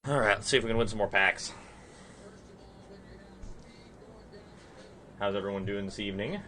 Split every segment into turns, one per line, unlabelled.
Alright, let's see if we can win some more packs. How's everyone doing this evening?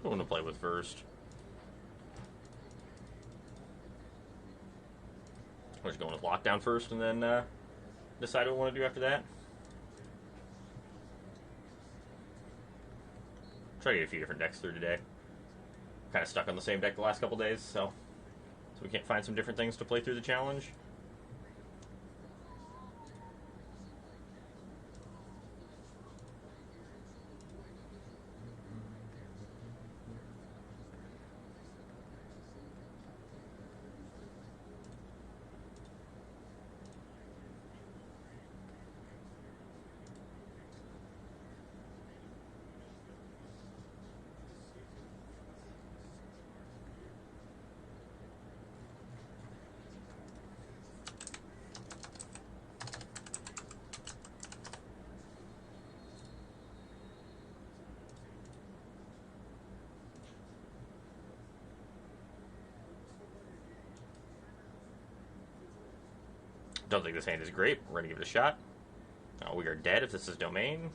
I want to play with first. We're just going with lockdown first and then decide what we want to do after that. Try to get a few different decks through today. Kind of stuck on the same deck the last couple days, so we can't find some different things to play through the challenge. Don't think this hand is great. We're going to give it a shot. We are dead if this is domain.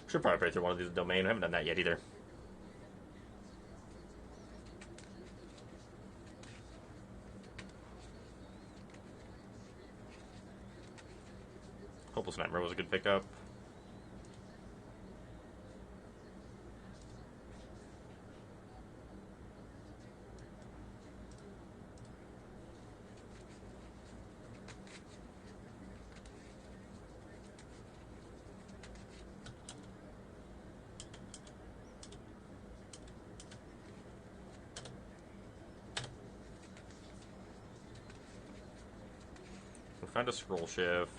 Should probably play through one of these domain. I haven't done that yet either. Hopeless Nightmare was a good pickup. We'll find a scroll shift.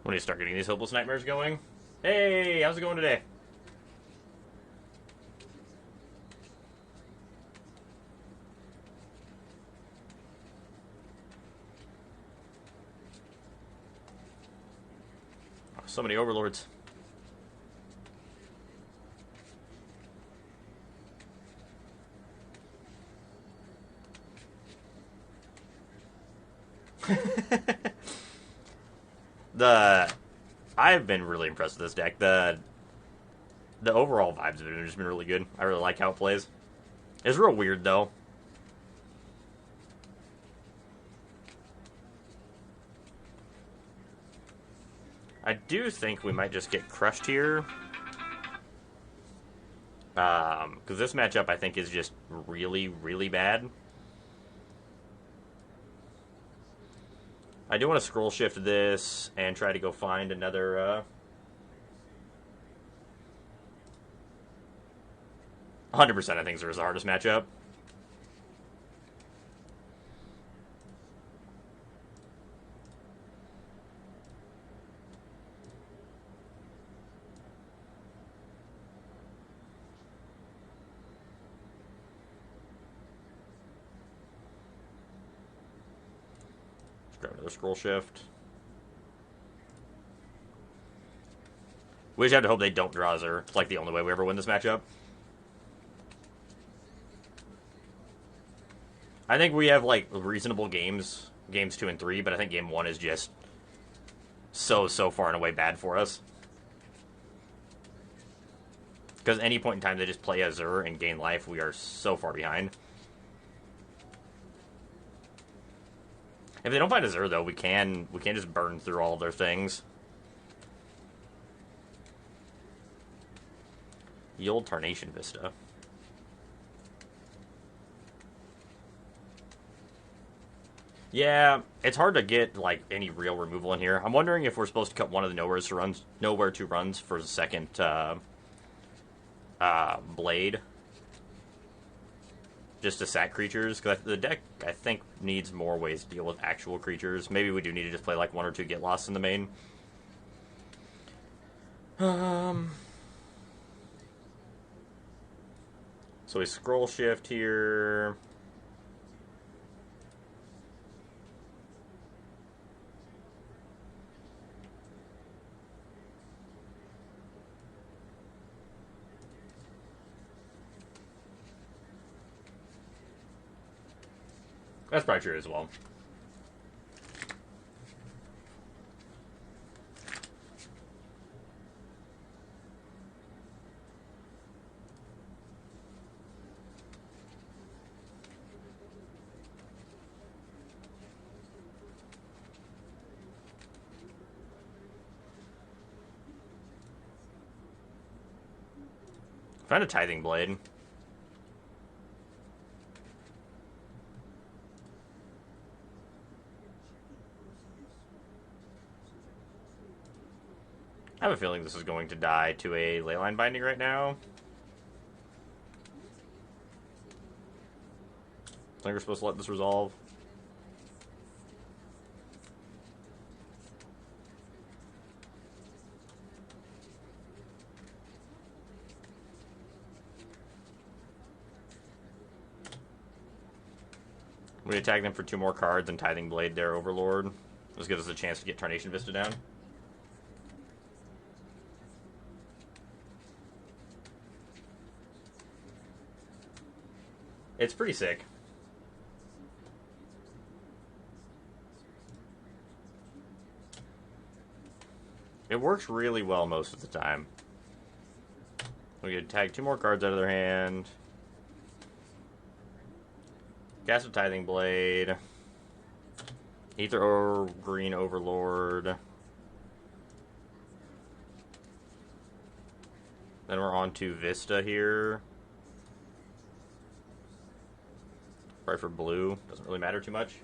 When you start getting these Hopeless Nightmares going. Hey, how's it going today? Oh, so many Overlords. I've been really impressed with this deck. The overall vibes of it have just been really good. I really like how it plays. It's real weird though. I do think we might just get crushed here. Because this matchup I think is just really, really bad. I do want to scroll shift this and try to go find another 100% I think Zera's the hardest matchup. Grab another scroll shift. We just have to hope they don't draw Zera. It's like the only way we ever win this matchup. I think we have, like, reasonable games 2 and 3, but I think game 1 is just so far and away bad for us. Because any point in time they just play Azure and gain life, we are so far behind. If they don't find Azure, though, we can just burn through all of their things. The old Tarnation Vista. Yeah, it's hard to get, like, any real removal in here. I'm wondering if we're supposed to cut one of the nowhere to runs for the second blade. Just to sack creatures, because the deck, I think, needs more ways to deal with actual creatures. Maybe we do need to just play, like, 1 or 2 Get Lost in the main. So we scroll shift here. That's probably true as well. Find a Tithing Blade. I have a feeling this is going to die to a Leyline Binding right now. I think we're supposed to let this resolve. We attack them for 2 more cards and Tithing Blade their Overlord. This gives us a chance to get Tarnation Vista down. It's pretty sick. It works really well most of the time. We can tag 2 more cards out of their hand. Cast a Tithing Blade. Ether or Green Overlord. Then we're on to Vista here. Right for blue. Doesn't really matter too much.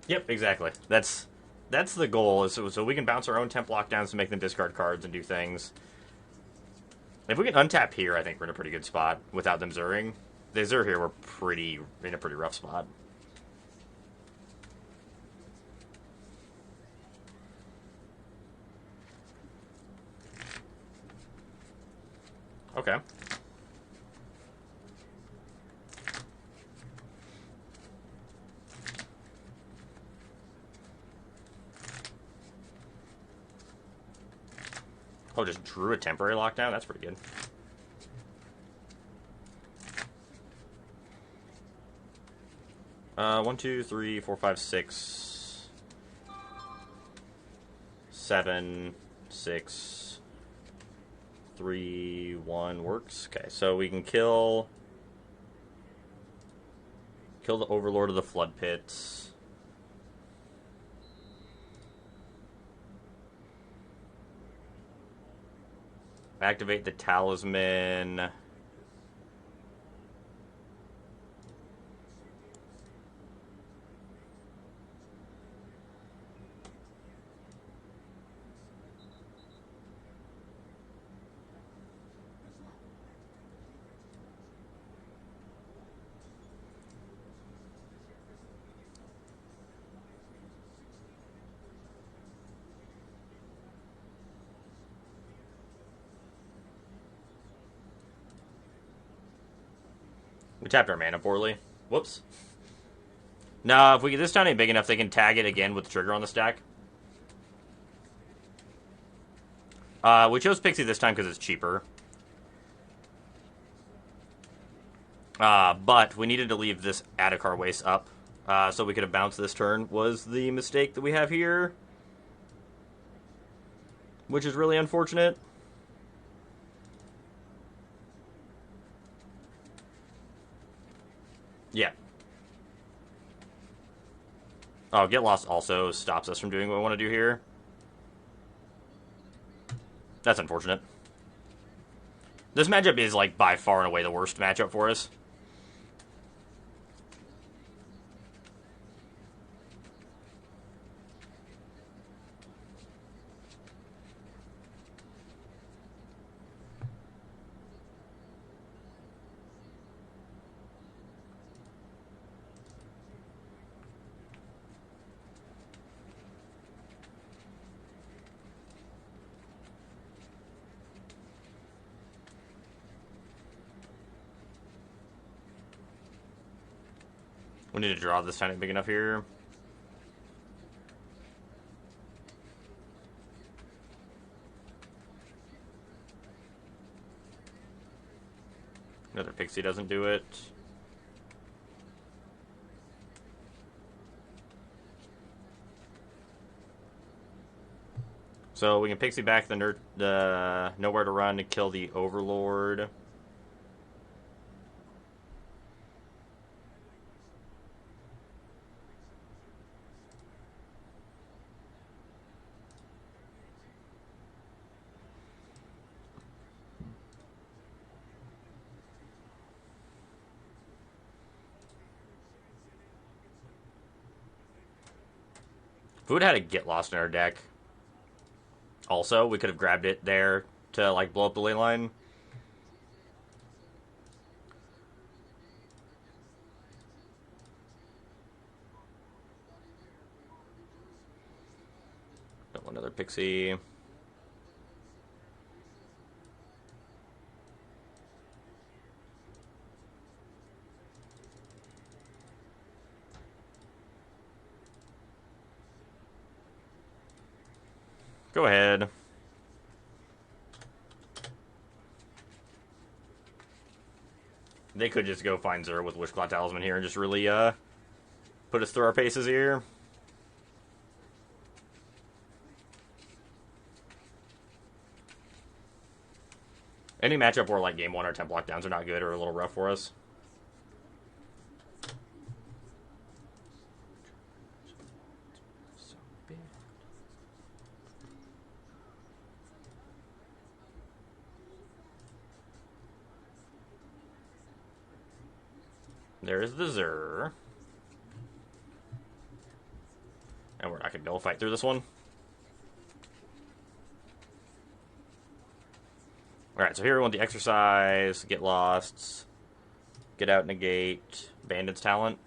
Yep, exactly. That's the goal, is so we can bounce our own temp lockdowns to make them discard cards and do things. If we can untap here, I think we're in a pretty good spot without them Zuring. They Zur here, we're in a pretty rough spot. Okay. Oh, just drew a temporary lockdown? That's pretty good. One, two, three, four, five, 6, 7, 6, 3, 1 works. Okay, so we can kill the Overlord of the Flood Pits. Activate the Talisman. We tapped our mana poorly. Whoops. No, if we get this town ain't big enough, they can tag it again with the trigger on the stack. We chose Pixie this time because it's cheaper. But we needed to leave this Adhikar waste up so we could have bounced this turn, was the mistake that we have here. Which is really unfortunate. Yeah. Oh, Get Lost also stops us from doing what we want to do here. That's unfortunate. This matchup is, like, by far and away the worst matchup for us. We need to draw this tiny big enough here. Another Pixie doesn't do it. So we can Pixie back the Nowhere to Run to kill the Overlord. If we would have had a Get Lost in our deck, also, we could have grabbed it there to, like, blow up the ley line. Don't want another Pixie. Go ahead. They could just go find Zero with Wishclaw Talisman here and just really put us through our paces here. Any matchup where, like, game one our temp lockdowns are not good or a little rough for us. There's the Zur. And we're not going to be able to fight through this one. Alright, so here we want the Exercise, Get Lost, Get Out, Negate, Bandit's Talent.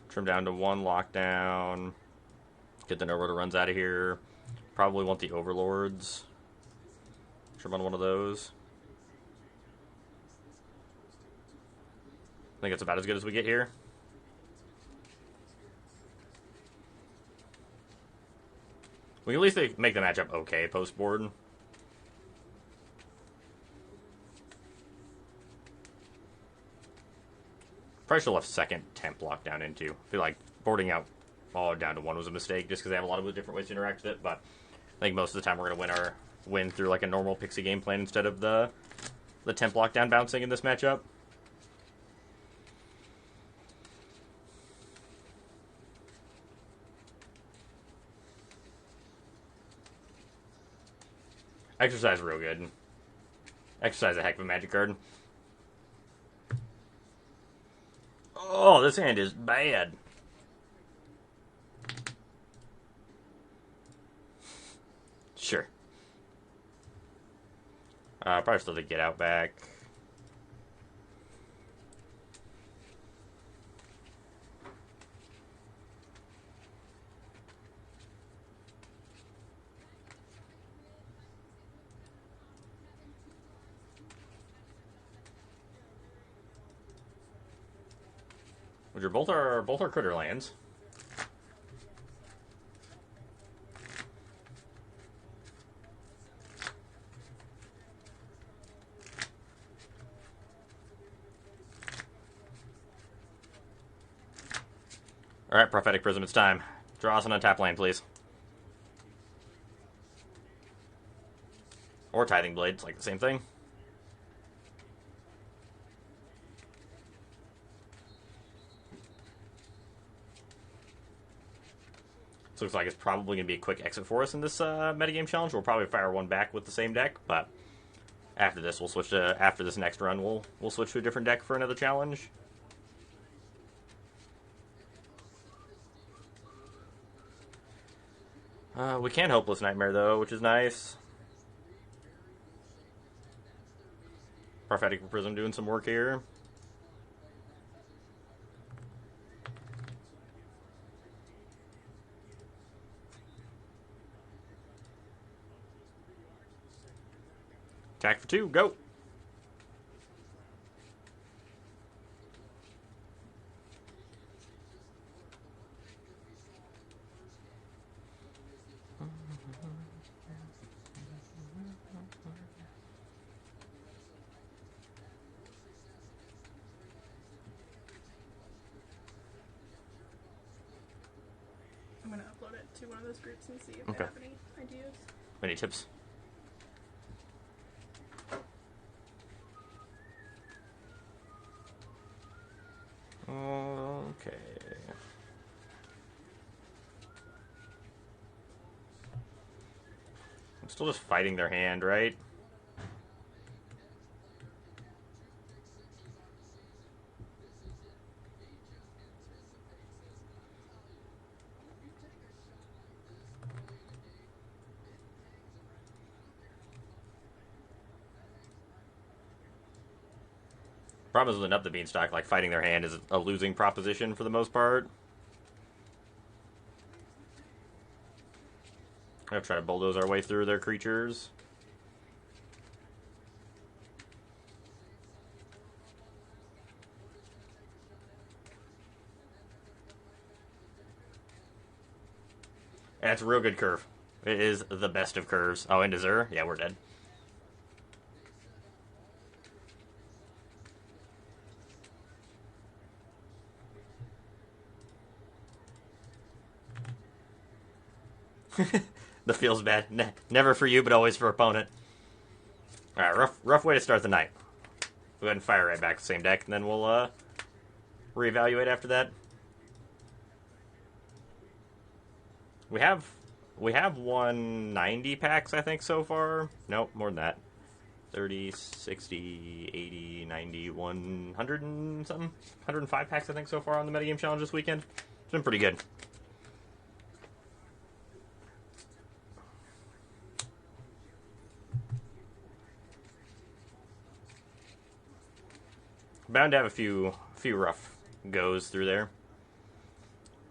Trim down to one lockdown. Get the Nowhere to Runs out of here. Probably want the Overlords. Trim on one of those. I think that's about as good as we get here. We can at least make the matchup okay post-board. Probably should have left second temp lockdown into. I feel like boarding out all down to one was a mistake just because they have a lot of different ways to interact with it, but I think most of the time we're going to win through like a normal Pixie game plan instead of the temp lockdown bouncing in this matchup. Exercise real good. Exercise a heck of a magic card. Oh, this hand is bad. Sure. Probably still to Get Out back. Which are both our critter lands. Alright, Prophetic Prism, it's time. Draw us an untapped land, please. Or Tithing Blade, it's like the same thing. This looks like it's probably going to be a quick exit for us in this metagame challenge. We'll probably fire one back with the same deck, but after this, we'll switch to, after this next run, we'll switch to a different deck for another challenge. We can Hopeless Nightmare, though, which is nice. Prophetic Prism doing some work here. Attack for 2, go!
I'm gonna upload it to one of those groups and see if
Okay.
they have any ideas.
Any tips? Okay. I'm still just fighting their hand, right? Problem is with an up the beanstalk, like fighting their hand is a losing proposition for the most part. I'm gonna try to bulldoze our way through their creatures. That's a real good curve. It is the best of curves. Oh, and Azure? Yeah, we're dead. The feels bad. Never for you, but always for opponent. Alright, rough way to start the night. Go ahead and fire right back the same deck, and then we'll reevaluate after that. We have 190 packs, I think, so far. Nope, more than that. 30, 60, 80, 90, 100 and something. 105 packs, I think, so far on the metagame challenge this weekend. It's been pretty good. Bound to have a few rough goes through there.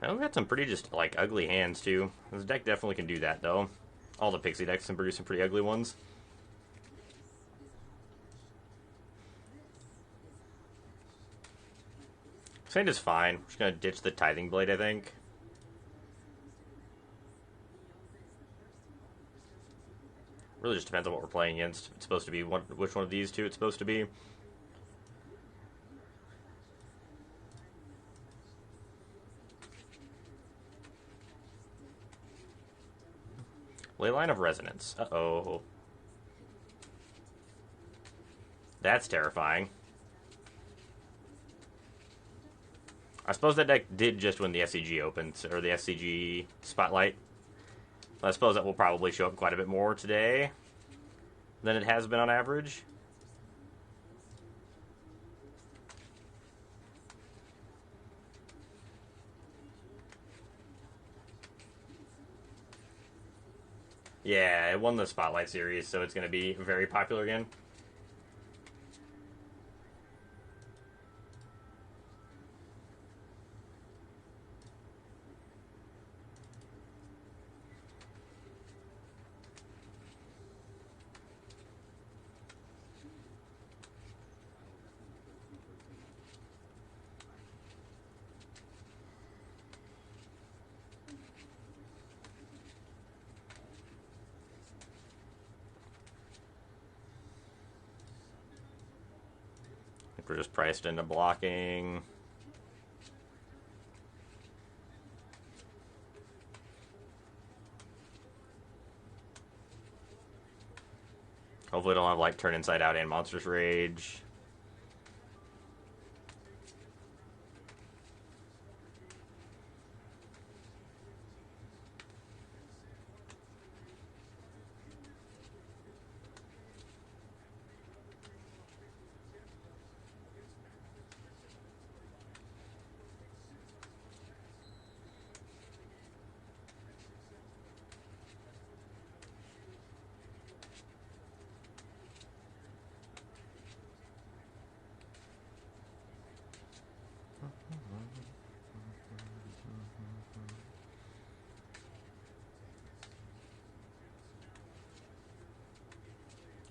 We've got some pretty just, like, ugly hands, too. This deck definitely can do that, though. All the Pixie decks can produce some pretty ugly ones. Sand is fine. We're just going to ditch the Tithing Blade, I think. Really just depends on what we're playing against. It's supposed to be which one of these two it's supposed to be. Leyline of Resonance. Uh-oh. That's terrifying. I suppose that deck did just when the SCG opens, or the SCG Spotlight. I suppose that will probably show up quite a bit more today than it has been on average. Yeah, it won the Spotlight series, so it's going to be very popular again. We're just priced into blocking. Hopefully, don't have like Turn Inside Out and Monstrous Rage.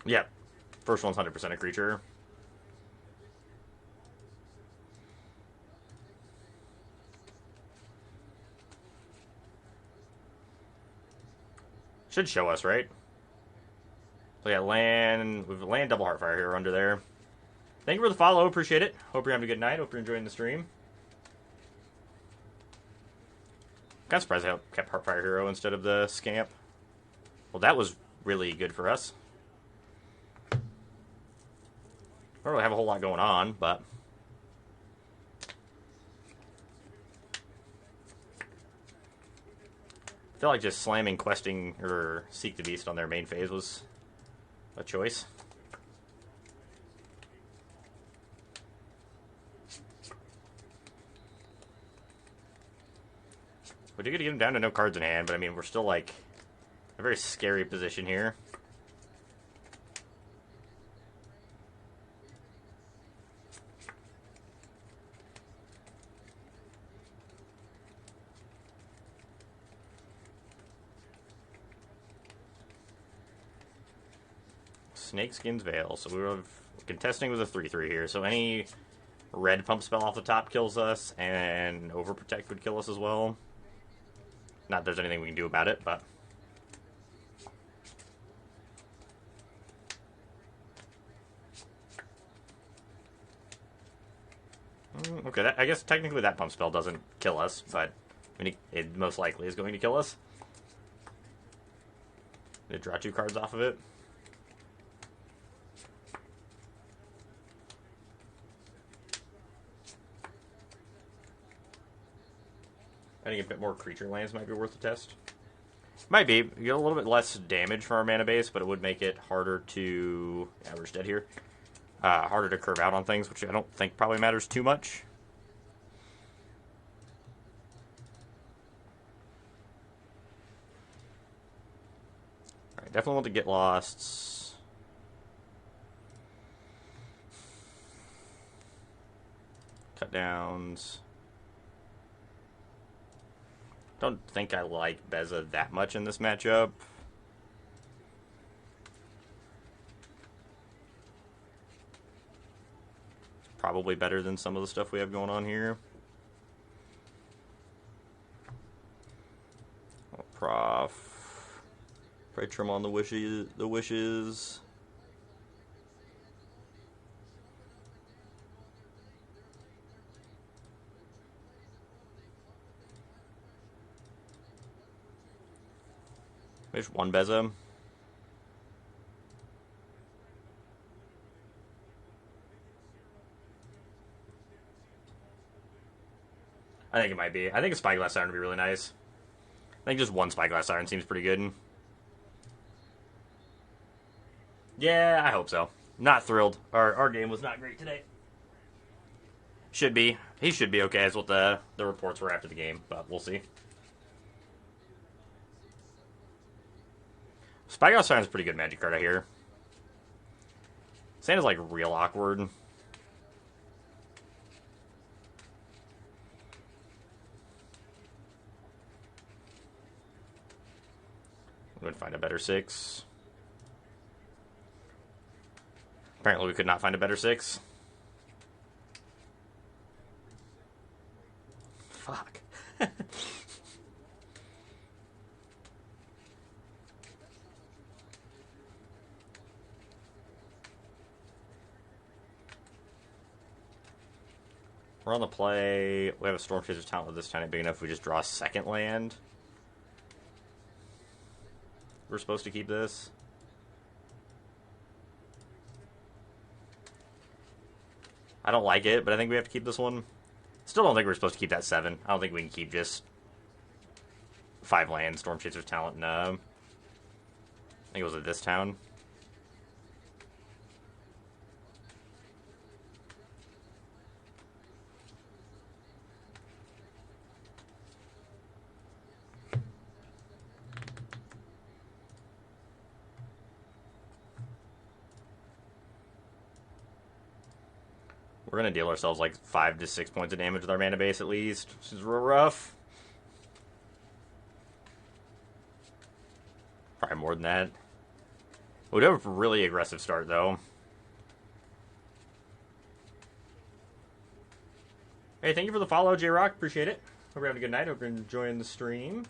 Yep. First one's 100% a creature. Should show us, right? So yeah, land. We've land double Heartfire here under there. Thank you for the follow. Appreciate it. Hope you're having a good night. Hope you're enjoying the stream. Kind of surprised I kept Heartfire Hero instead of the Scamp. Well, that was really good for us. Don't really have a whole lot going on, but I feel like just slamming Questing or Seek the Beast on their main phase was a choice. We do get to get him down to no cards in hand, but I mean, we're still like in a very scary position here. Snakeskin's Veil. So we were contesting with a 3/3 here. So any red pump spell off the top kills us, and Overprotect would kill us as well. Not that there's anything we can do about it, but okay. I guess technically that pump spell doesn't kill us, but I mean, it most likely is going to kill us. They draw 2 cards off of it. I think a bit more creature lands might be worth the test. Might be. You get a little bit less damage from our mana base, but it would make it harder to... Yeah, we're just dead here. Harder to curve out on things, which I don't think probably matters too much. Alright, definitely want to get lost. Cut downs. Don't think I like Beza that much in this matchup. It's probably better than some of the stuff we have going on here. Oh, Prof. Probably trim on the wishes. There's one Beza. I think it might be. I think a Spyglass Siren would be really nice. I think just one Spyglass Siren seems pretty good. Yeah, I hope so. Not thrilled. Our game was not great today. Should be. He should be okay, is what the reports were after the game, but we'll see. Spyglass Siren's a pretty good Magic card, I hear. Santa's like real awkward. I'm going to find a better 6. Apparently we could not find a better 6. Fuck. We're on the play. We have a Storm Chaser's Talent with this tiny big enough. We just draw a second land. We're supposed to keep this. I don't like it, but I think we have to keep this one. Still don't think we're supposed to keep that 7. I don't think we can keep just 5 lands, Storm Chaser's Talent, and I think it was at this town. We're going to deal ourselves like 5 to 6 points of damage with our mana base at least, which is real rough. Probably more than that. We'd have a really aggressive start, though. Hey, thank you for the follow, J-Rock. Appreciate it. Hope you're having a good night. Hope you're enjoying the stream.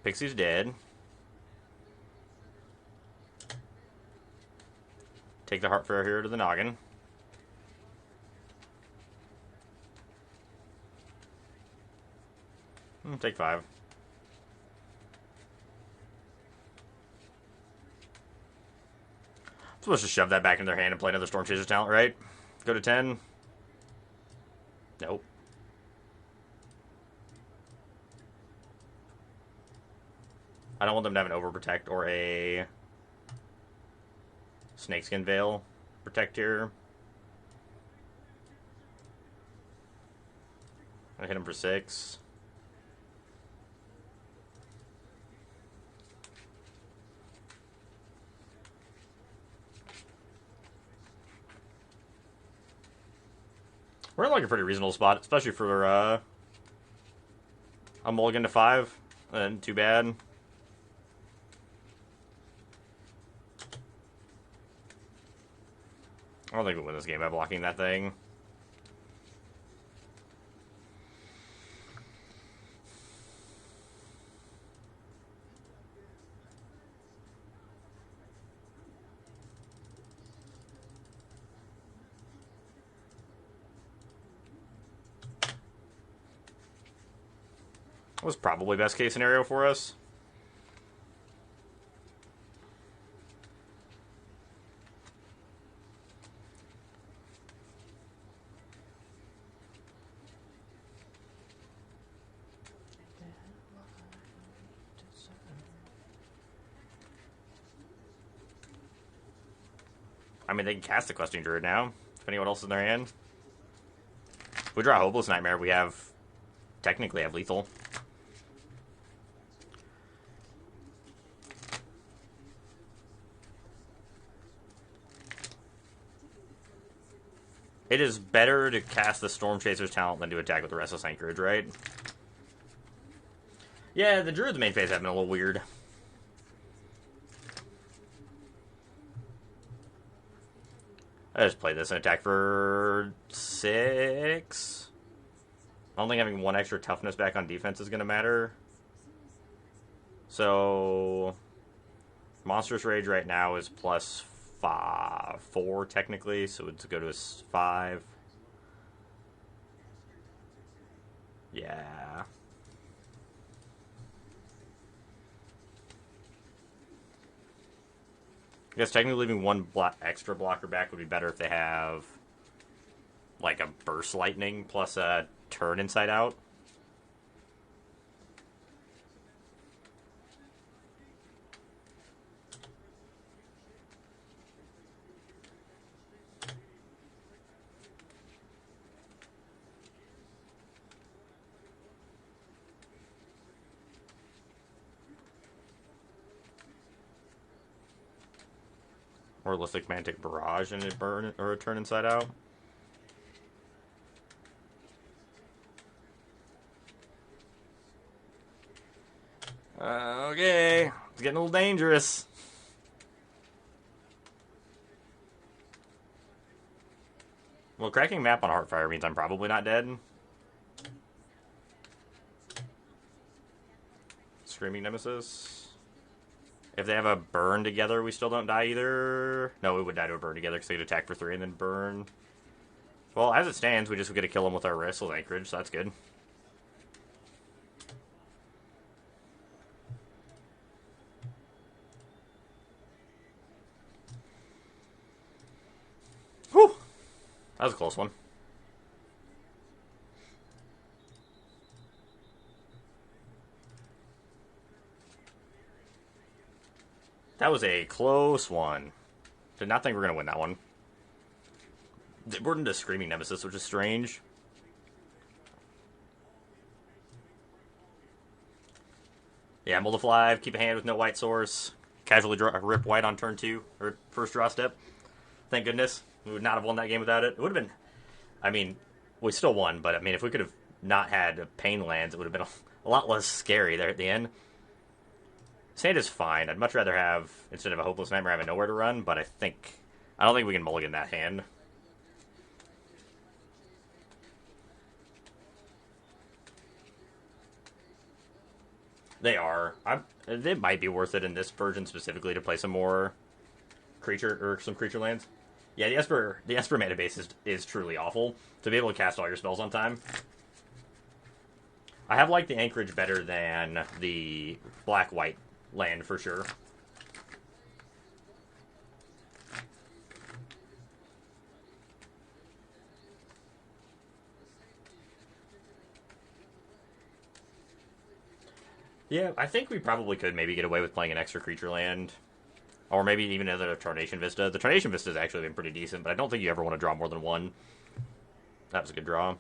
Pixie's dead. Take the Heartfire here to the noggin. Take 5. I'm supposed to shove that back in their hand and play another Storm Chaser's Talent, right? Go to 10. Nope. I don't want them to have an Overprotect or a Snakeskin Veil protect here. I hit him for 6. We're in like a pretty reasonable spot, especially for a mulligan to 5. And too bad. I don't think we win this game by blocking that thing. That was probably best case scenario for us. I mean, they can cast the Questing Druid now, depending on what else is in their hand. If we draw a Hopeless Nightmare, we technically have lethal. It is better to cast the Storm Chaser's Talent than to attack with the Restless Anchorage, right? Yeah, the Druid's main phase have been a little weird. I just played this and attack for 6. I don't think having 1 extra toughness back on defense is going to matter. So, Monstrous Rage right now is plus 4 technically, so it's go to a 5. Yeah. I guess technically leaving 1 extra blocker back would be better if they have like a Burst Lightning plus a Turn Inside Out. Or Lithic Mantic Barrage and a burn or a Turn Inside Out. Okay, it's getting a little dangerous. Well, cracking map on Heartfire means I'm probably not dead. Screaming Nemesis. If they have a burn together, we still don't die either. No, we would die to a burn together because they'd attack for 3 and then burn. Well, as it stands, we just get to kill them with our Restless Anchorage, so that's good. That was a close one. That was a close one. Did not think we were going to win that one. We're into Screaming Nemesis, which is strange. Yeah, multiply, keep a hand with no white source. Casually rip white on turn 2, or first draw step. Thank goodness. We would not have won that game without it. It would have been... I mean, we still won, but I mean, if we could have not had pain lands, it would have been a lot less scary there at the end. Sand is fine. I'd much rather have, instead of a Hopeless Nightmare, having nowhere to run, but I don't think we can mulligan that hand. They are. It might be worth it in this version specifically to play some more some creature lands. Yeah, the Esper mana base is truly awful. To be able to cast all your spells on time. I have liked the Anchorage better than the black-white land for sure. Yeah, I think we probably could maybe get away with playing an extra creature land. Or maybe even another Tarnation Vista. The Tarnation Vista has actually been pretty decent, but I don't think you ever want to draw more than one. That was a good draw.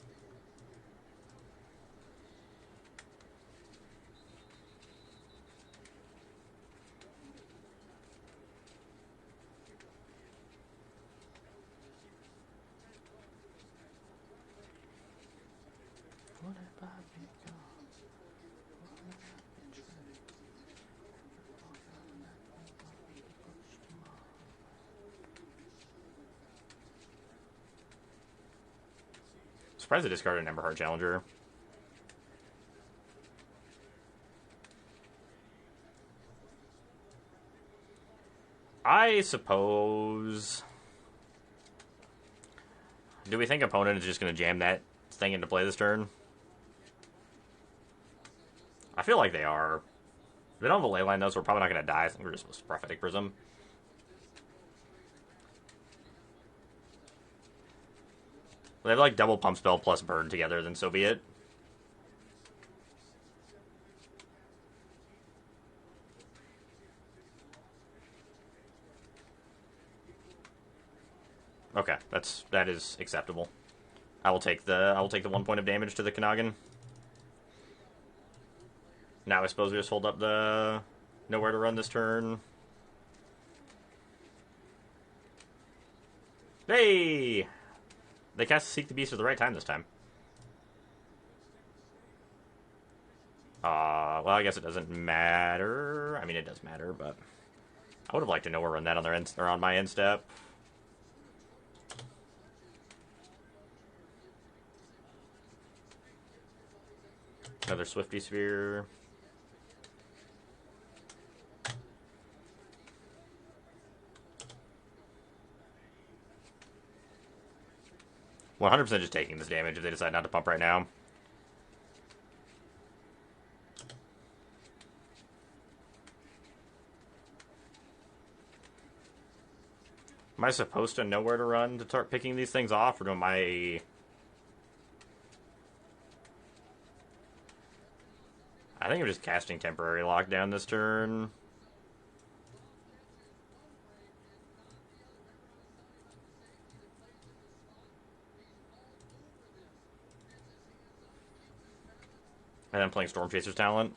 Surprised I discarded an Emberheart Challenger. I suppose... Do we think opponent is just going to jam that thing into play this turn? I feel like they are. They don't have a ley line though, so we're probably not going to die. I think we're just supposed to Prophetic Prism. They have like double Pump Spell plus Burn together, then so be it. Okay, that is acceptable. I will take the 1 point of damage to the Knagen. Now I suppose we just hold up the nowhere to run this turn. Hey! They cast Seek the Beast at the right time this time. Well, I guess it doesn't matter. I mean, it does matter, but I would have liked to nowhere run that on their end or on my end step. Another Swifty Sphere. 100% just taking this damage if they decide not to pump right now. Am I supposed to know where to run to start picking these things off, or am I... I think I'm just casting Temporary Lockdown this turn. And then playing Storm Chaser's Talent.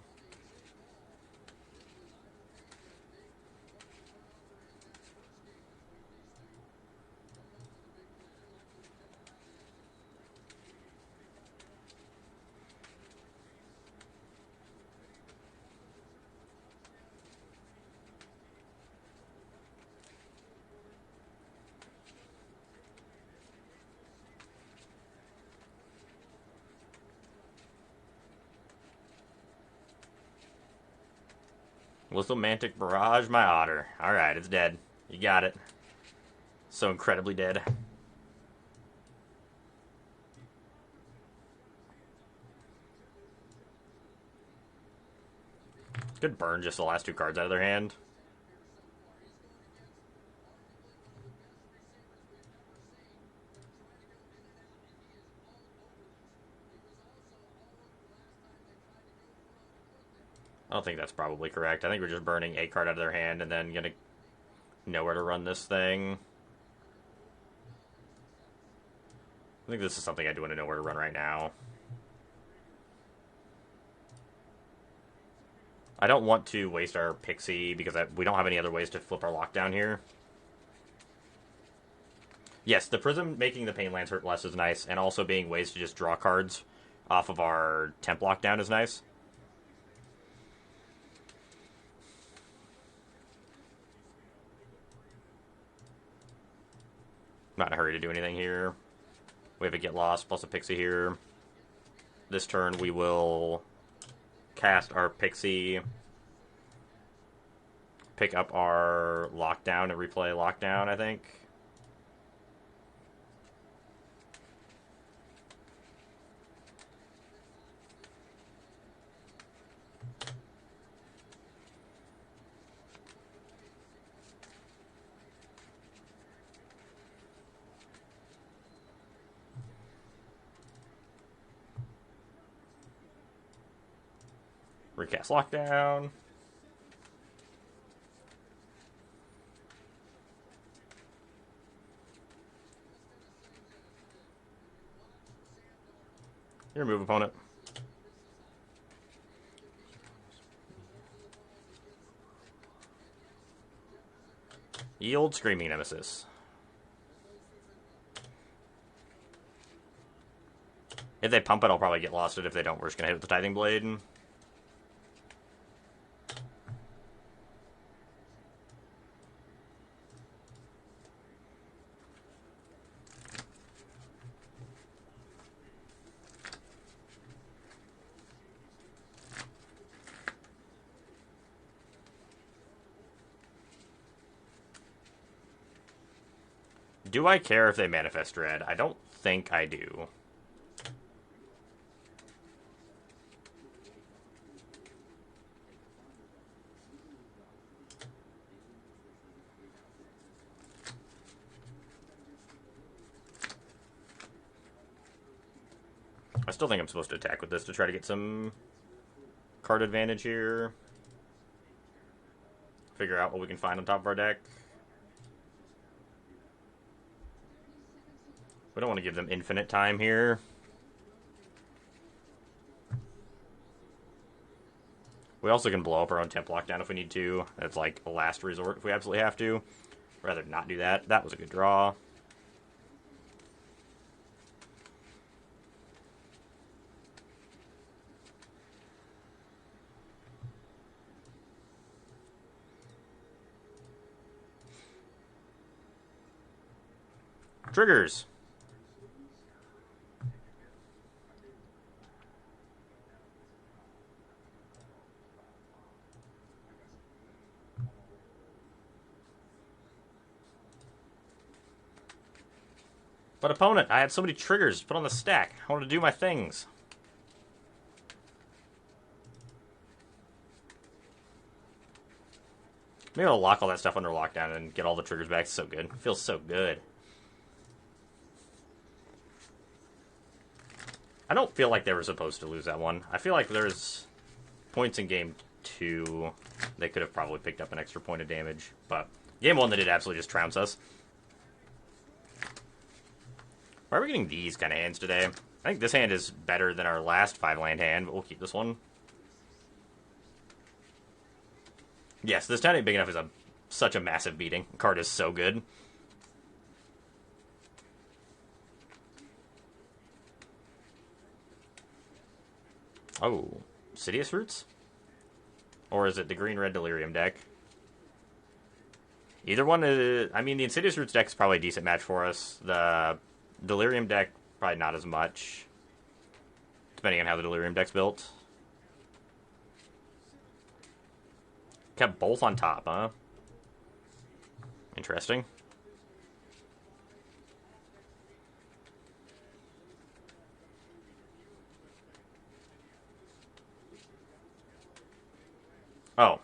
Lithomantic Barrage, my otter. Alright, it's dead. You got it. So incredibly dead. Good burn just the last two cards out of their hand. I don't think that's probably correct. I think we're just burning a card out of their hand and then gonna know where to run this thing. I think this is something I do want to know where to run right now. I don't want to waste our Pixie because we don't have any other ways to flip our lockdown here. Yes, the Prism making the Pain Lands hurt less is nice, and also being ways to just draw cards off of our temp lockdown is nice. Not in a hurry to do anything here. We have a Get Lost plus a Pixie here. This turn we will cast our Pixie, pick up our Lockdown and replay Lockdown, I think. Recast Lockdown. Your move, opponent. Yield Screaming Nemesis. If they pump it, I'll probably get lost it. If they don't, we're just going to hit with the Tithing Blade. Do I care if they Manifest Dread? I don't think I do. I still think I'm supposed to attack with this to try to get some card advantage here. Figure out what we can find on top of our deck. We don't want to give them infinite time here. We also can blow up our own temp lockdown if we need to. That's like a last resort if we absolutely have to. Rather not do that. That was a good draw. Triggers. But opponent, I had so many triggers to put on the stack. I want to do my things. Maybe I'll lock all that stuff under lockdown and get all the triggers back. It's so good. It feels so good. I don't feel like they were supposed to lose that one. I feel like there's points in game 2 they could have probably picked up an extra point of damage. But game 1 they did absolutely just trounce us. Why are we getting these kind of hands today? I think this hand is better than our last 5-land hand, but we'll keep this one. Yes, this hand ain't big enough is such a massive beating. The card is so good. Oh, Sidious Roots? Or is it the green-red Delirium deck? Either one is... I mean, the Insidious Roots deck is probably a decent match for us. The Delirium deck, probably not as much. Depending on how the Delirium deck's built. Kept both on top, huh? Interesting. Oh,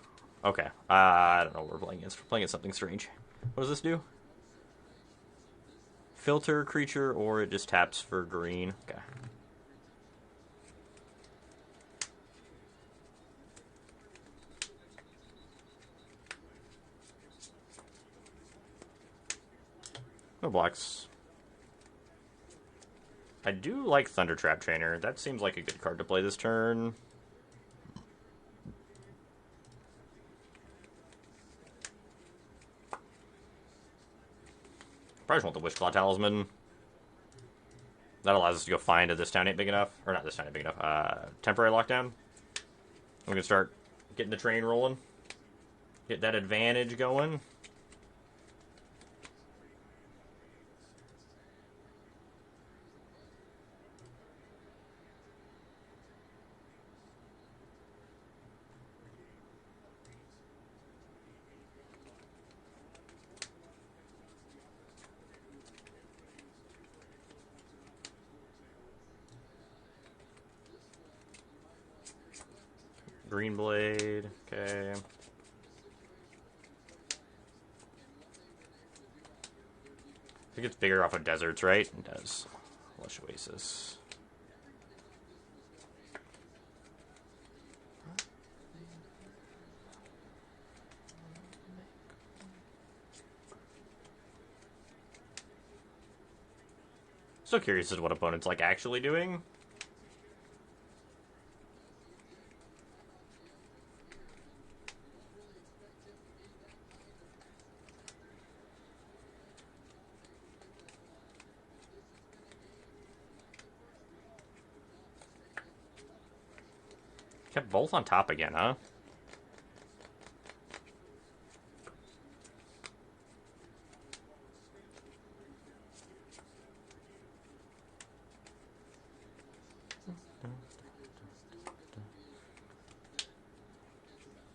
okay. I don't know what we're playing against. We're playing against something strange. What does this do? Filter creature, or it just taps for green. Okay. No blocks. I do like Thundertrap Trainer. That seems like a good card to play this turn. Probably just want the Wishclaw Talisman. That allows us to go find if this town ain't big enough. Or not this town ain't big enough. Temporary lockdown. We can start getting the train rolling. Get that advantage going. Green Blade, okay. It gets bigger off of deserts, right? It does. Lush Oasis. So curious as to what opponent's like actually doing. Kept both on top again, huh?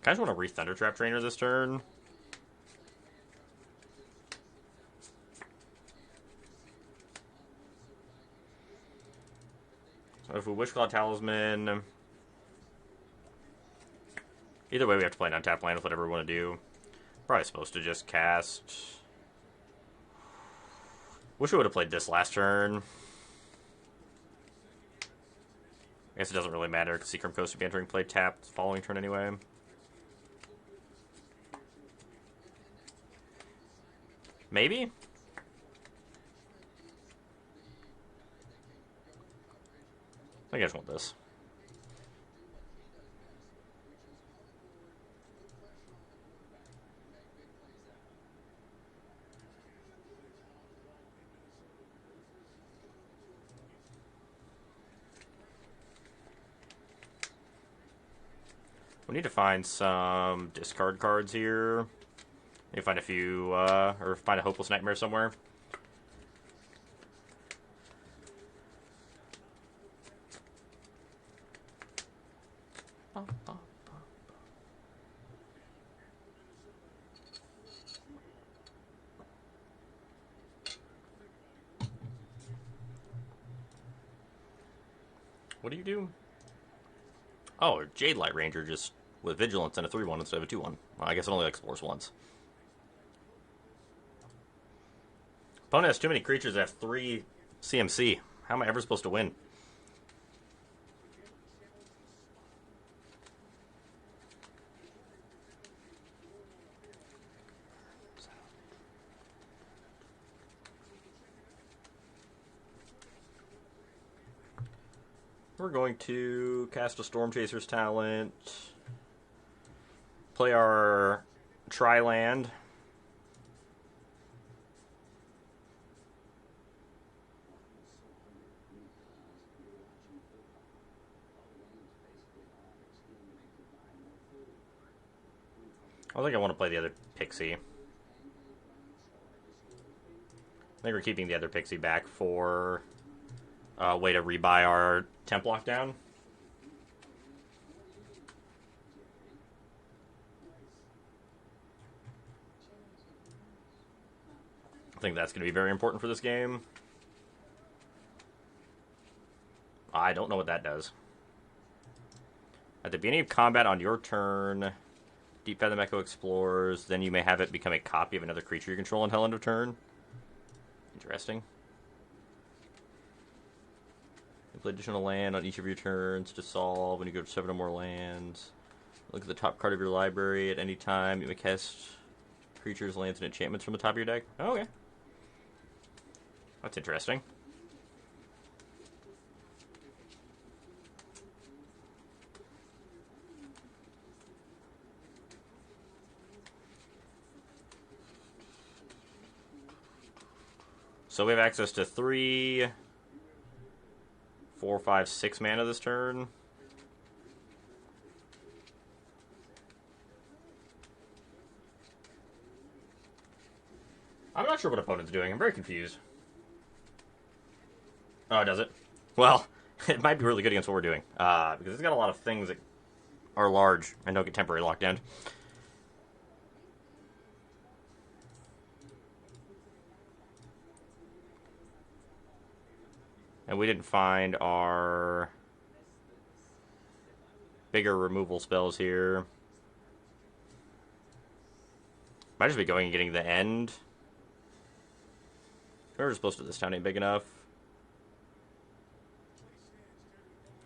I just want to re-Thundertrap Trainer this turn. So if we Wishclaw Talisman... Either way, we have to play an untapped land with whatever we want to do. Probably supposed to just cast... Wish we would have played this last turn. I guess it doesn't really matter, because Seacrum Coast would be entering play tapped the following turn anyway. Maybe? I think I just want this. We need to find some discard cards here. Maybe find a few, or find a Hopeless Nightmare somewhere. What do you do? Oh, Jade Light Ranger just with Vigilance and a 3-1 instead of a 2-1. Well, I guess it only explores once. Opponent has too many creatures that have 3 CMC. How am I ever supposed to win? We're going to cast a Storm Chaser's Talent. Play our Tri-Land. I think I want to play the other Pixie. I think we're keeping the other Pixie back for a way to rebuy our temp lockdown. I think that's going to be very important for this game. I don't know what that does. At the beginning of combat on your turn, Deep Fathom Echo explores, then you may have it become a copy of another creature you control until end of turn. Interesting. You play additional land on each of your turns to solve when you go to 7 or more lands. Look at the top card of your library at any time. You may cast creatures, lands, and enchantments from the top of your deck. Oh, okay. That's interesting. So we have access to 3, 4, 5, 6 mana this turn. I'm not sure what opponent's doing. I'm very confused. Oh, does it? Well, it might be really good against what we're doing. Because it's got a lot of things that are large and don't get temporary lockdown. And we didn't find our bigger removal spells here. Might just be going and getting the end. We were supposed to. This town ain't big enough.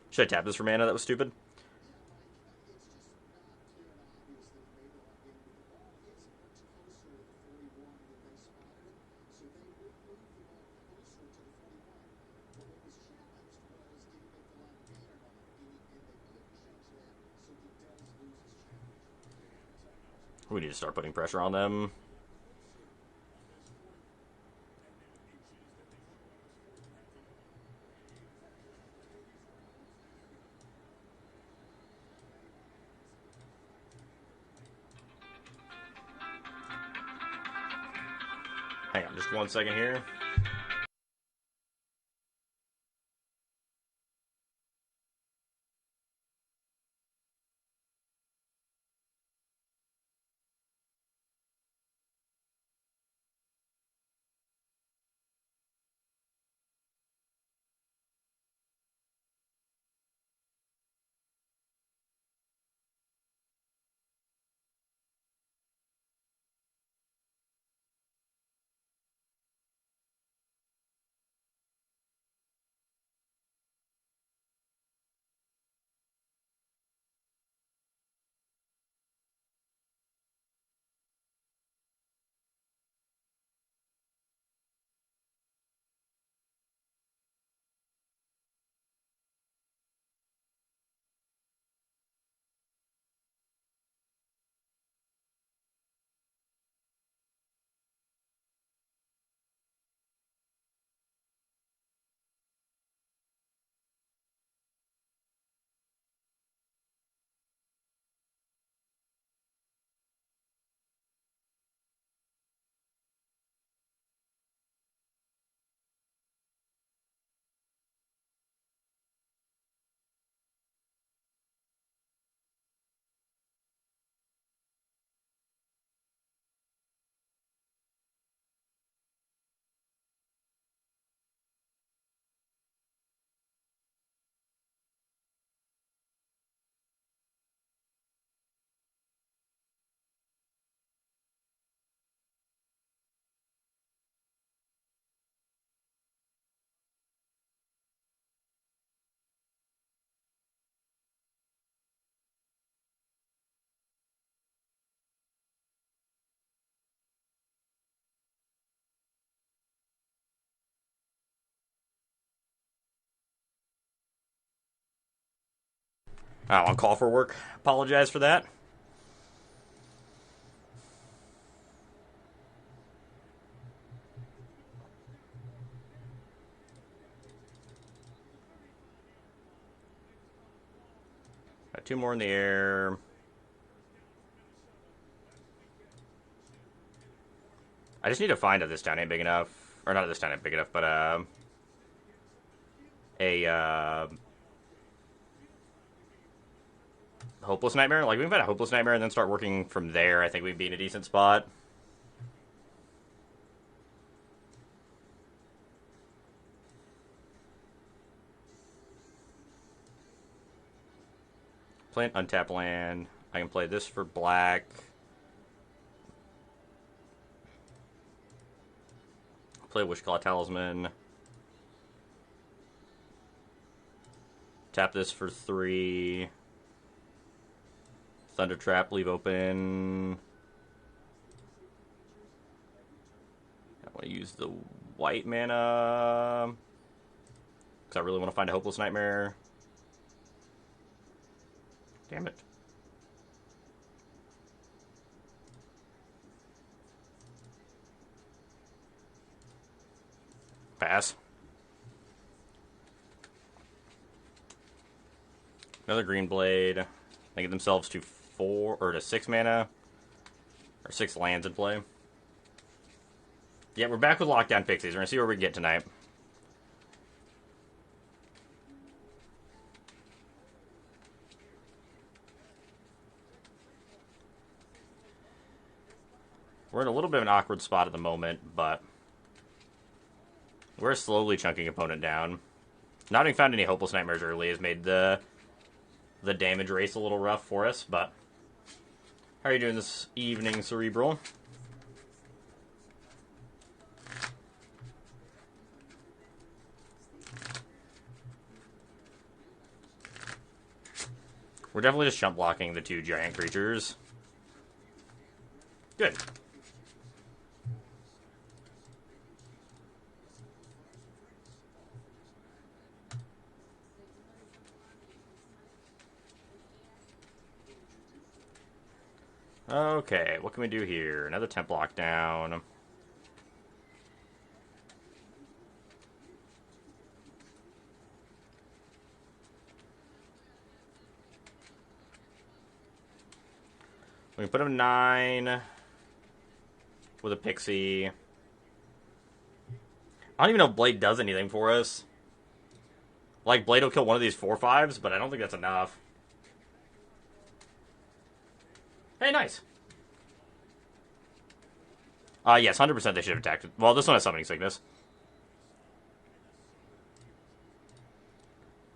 Should I tap this for mana? That was stupid. We need to start putting pressure on them. Hang on, just 1 second here. On call for work. Apologize for that. Got 2 more in the air. I just need to find that this town ain't big enough. Or not this town ain't big enough, but a hopeless nightmare. Like, we can find a hopeless nightmare and then start working from there. I think we'd be in a decent spot. Plant untap land. I can play this for black. Play Wishclaw Talisman. Tap this for 3. Thunder Trap, leave open. I want to use the white mana. Because I really want to find a Hopeless Nightmare. Damn it. Pass. Another green blade. They get themselves to 4 or to 6 mana. Or 6 lands in play. Yeah, we're back with Lockdown Pixies. We're going to see where we get tonight. We're in a little bit of an awkward spot at the moment, but we're slowly chunking opponent down. Not having found any Hopeless Nightmares early has made the damage race a little rough for us, but how are you doing this evening, Cerebral? We're definitely just jump blocking the 2 giant creatures. Good. Okay, what can we do here? Another temp lockdown. We can put him 9 with a Pixie. I don't even know if Blade does anything for us. Like, Blade will kill one of these 4/5s, but I don't think that's enough. Hey, nice. Yes, 100% they should have attacked. Well, this one has Summoning Sickness.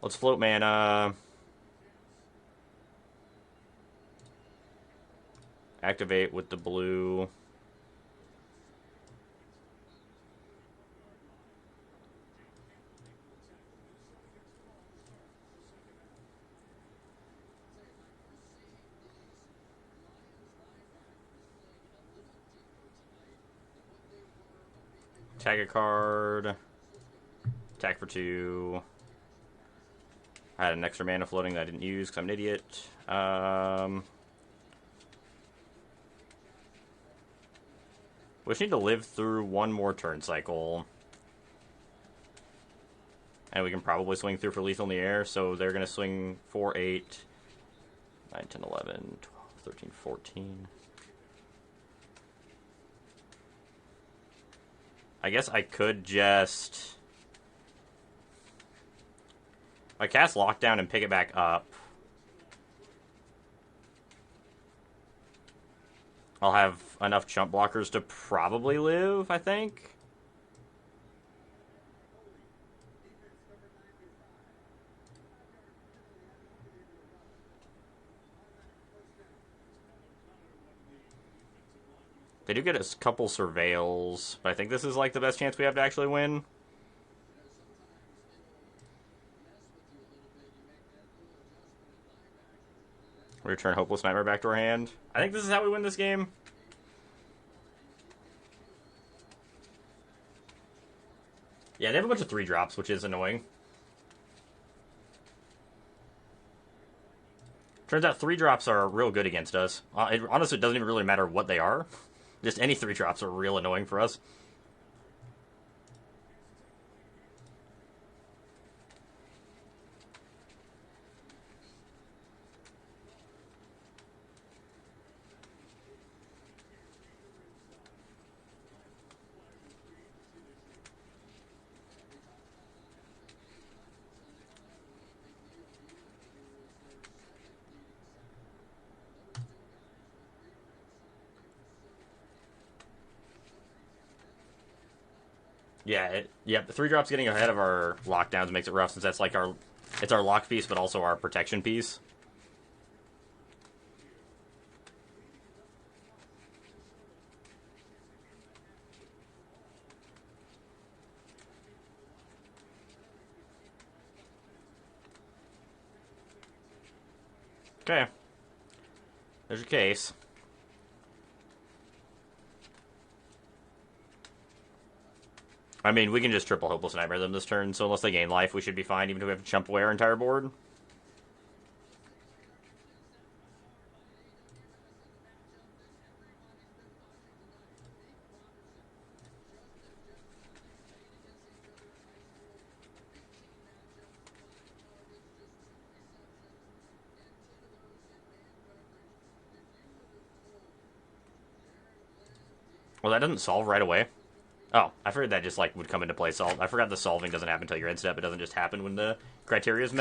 Let's float mana. Activate with the blue. Tag a card. Attack for 2. I had an extra mana floating that I didn't use because I'm an idiot. We just need to live through one more turn cycle. And we can probably swing through for lethal in the air. So they're going to swing 4, 8, 9, 10, 11, 12, 13, 14. I guess I could just... I cast Lockdown and pick it back up. I'll have enough chump blockers to probably live, I think. They do get a couple surveils, but I think this is like the best chance we have to actually win. Return Hopeless Nightmare back to our hand. I think this is how we win this game. Yeah, they have a bunch of 3-drops, which is annoying. Turns out 3-drops are real good against us. Honestly, it doesn't even really matter what they are. Just any 3-drops are real annoying for us. Yeah, the 3-drops getting ahead of our lockdowns makes it rough since that's like it's our lock piece, but also our protection piece. Okay. There's your case. I mean, we can just triple Hopeless Nightmare them this turn, so unless they gain life, we should be fine, even if we have to chump away our entire board. Well, that doesn't solve right away. Oh, I figured that just, like, would come into play. I forgot the solving doesn't happen until your end step. It doesn't just happen when the criteria is met.